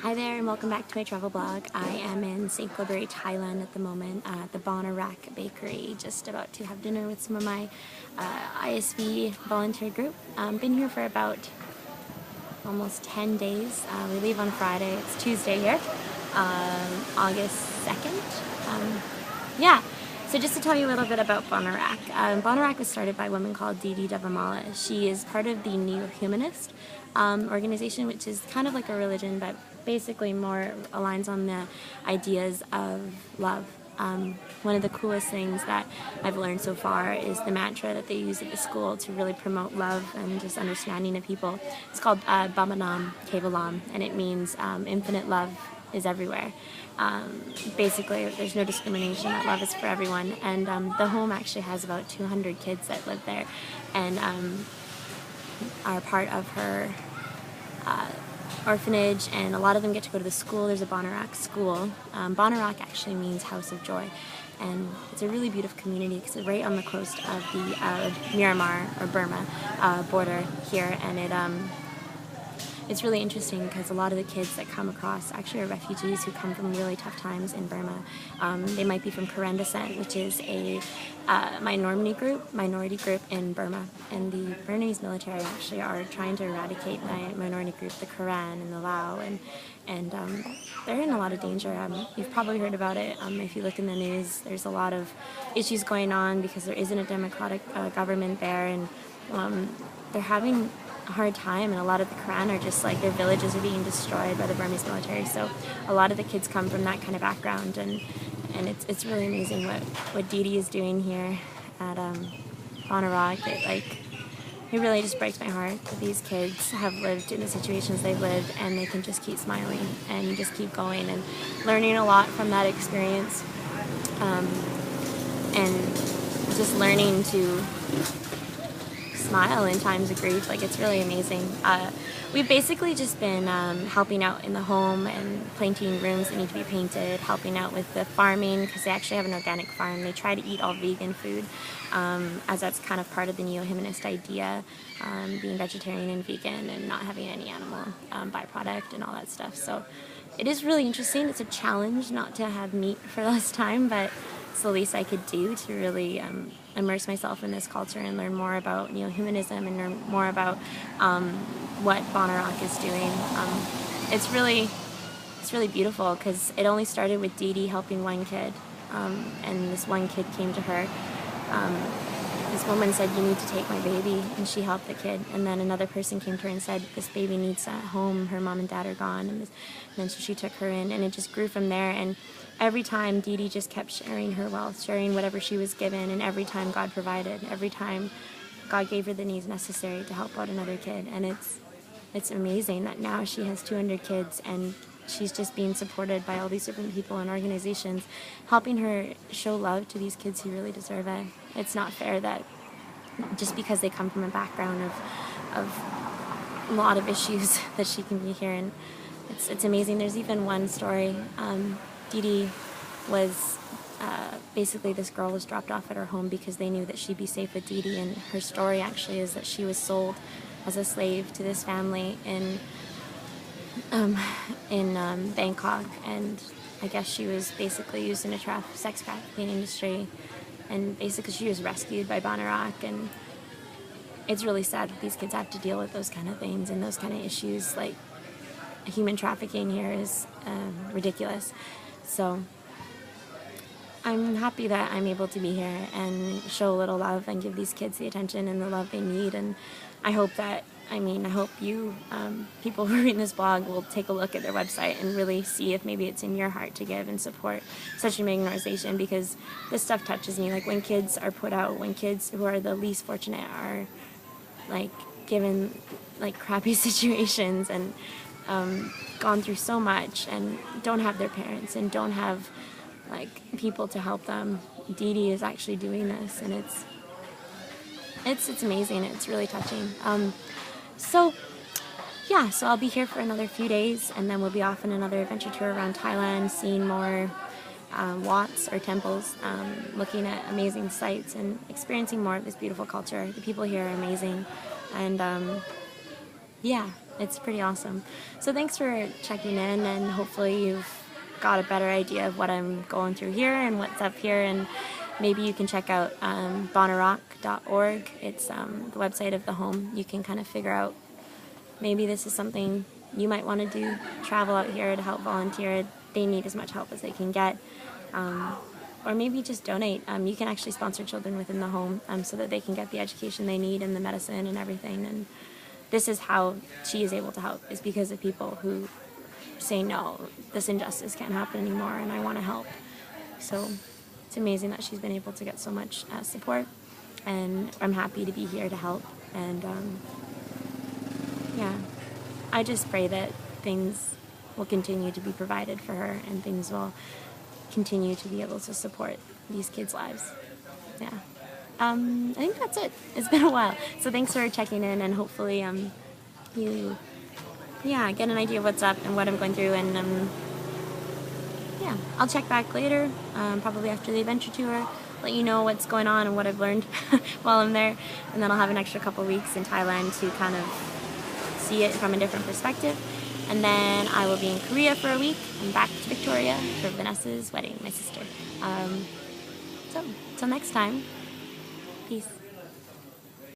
Hi there and welcome back to my travel blog. I am in Sangklaburi, Thailand at the moment at the Baan Urak bakery, just about to have dinner with some of my ISV volunteer group. Been here for about almost 10 days. We leave on Friday. It's Tuesday here, August 2nd. Yeah. So just to tell you a little bit about Baan Urak. Baan Urak was started by a woman called Didi Devamala. She is part of the Neo-Humanist organization, which is kind of like a religion, but basically more aligns on the ideas of love. One of the coolest things that I've learned so far is the mantra that they use at the school to really promote love and just understanding of people. It's called Bamanam Kevalam, and it means infinite love is everywhere. Basically, there's no discrimination, that love is for everyone. And the home actually has about 200 kids that live there and are part of her orphanage, and a lot of them get to go to the school. There's a Baan Urak school. Baan Urak actually means house of joy, and it's a really beautiful community because it's right on the coast of the Myanmar or Burma border here, and it's really interesting because a lot of the kids that come across actually are refugees who come from really tough times in Burma. They might be from Karen descent, which is a minority group in Burma. And the Burmese military actually are trying to eradicate the minority group, the Karen and the Lao, and they're in a lot of danger. You've probably heard about it. If you look in the news, there's a lot of issues going on because there isn't a democratic government there, and they're having a hard time, and a lot of the Quran are just like their villages are being destroyed by the Burmese military. So a lot of the kids come from that kind of background, and it's really amazing what Didi is doing here at Baan Urak. It really just breaks my heart that these kids have lived in the situations they've lived, and they can just keep smiling and just keep going and learning a lot from that experience, and just learning to smile in times of grief. Like, it's really amazing. We've basically just been helping out in the home and painting rooms that need to be painted, helping out with the farming because they actually have an organic farm. They try to eat all vegan food, as that's kind of part of the neo-humanist idea, being vegetarian and vegan and not having any animal byproduct and all that stuff. So it is really interesting. It's a challenge not to have meat for less time, but it's the least I could do to really immerse myself in this culture and learn more about neo-humanism and learn more about what Baan Urak is doing. It's really beautiful because it only started with Didi helping one kid, and this one kid came to her. This woman said, "You need to take my baby," and she helped the kid. And then another person came to her and said, "This baby needs a home. Her mom and dad are gone." And then so she took her in, and it just grew from there. And every time Didi just kept sharing her wealth, sharing whatever she was given, and every time God provided, every time God gave her the needs necessary to help out another kid. And it's amazing that now she has 200 kids, and she's just being supported by all these different people and organizations, helping her show love to these kids who really deserve it. It's not fair that just because they come from a background of a lot of issues that she can be here, and it's amazing. There's even one story. Didi was basically, this girl was dropped off at her home because they knew that she'd be safe with Didi, and her story actually is that she was sold as a slave to this family in Bangkok, and I guess she was basically used in a sex trafficking industry, and basically she was rescued by Baan Urak. And it's really sad that these kids have to deal with those kind of things and those kind of issues. Like, human trafficking here is ridiculous. So I'm happy that I'm able to be here and show a little love and give these kids the attention and the love they need. And I hope you, people who are reading this blog, will take a look at their website and really see if maybe it's in your heart to give and support such an organization, because this stuff touches me. Like, when kids are put out, when kids who are the least fortunate are, like, given, like, crappy situations and gone through so much and don't have their parents and don't have, like, people to help them. Didi is actually doing this, and it's amazing. It's really touching. So I'll be here for another few days, and then we'll be off on another adventure tour around Thailand, seeing more wats or temples, looking at amazing sights and experiencing more of this beautiful culture. The people here are amazing, and It's pretty awesome. So thanks for checking in, and hopefully you've got a better idea of what I'm going through here and what's up here, and maybe you can check out baanurak.org. It's the website of the home. You can kind of figure out maybe this is something you might want to do, travel out here to help volunteer. They need as much help as they can get. Or maybe just donate. You can actually sponsor children within the home so that they can get the education they need and the medicine and everything. And this is how she is able to help, is because of people who say, no, this injustice can't happen anymore and I want to help. So it's amazing that she's been able to get so much support, and I'm happy to be here to help. And yeah, I just pray that things will continue to be provided for her and things will continue to be able to support these kids' lives. Yeah. I think that's it. It's been a while. So thanks for checking in, and hopefully you get an idea of what's up and what I'm going through, and yeah, I'll check back later, probably after the adventure tour, let you know what's going on and what I've learned while I'm there, and then I'll have an extra couple weeks in Thailand to kind of see it from a different perspective. And then I will be in Korea for a week and back to Victoria for Vanessa's wedding, my sister. So, till next time, peace.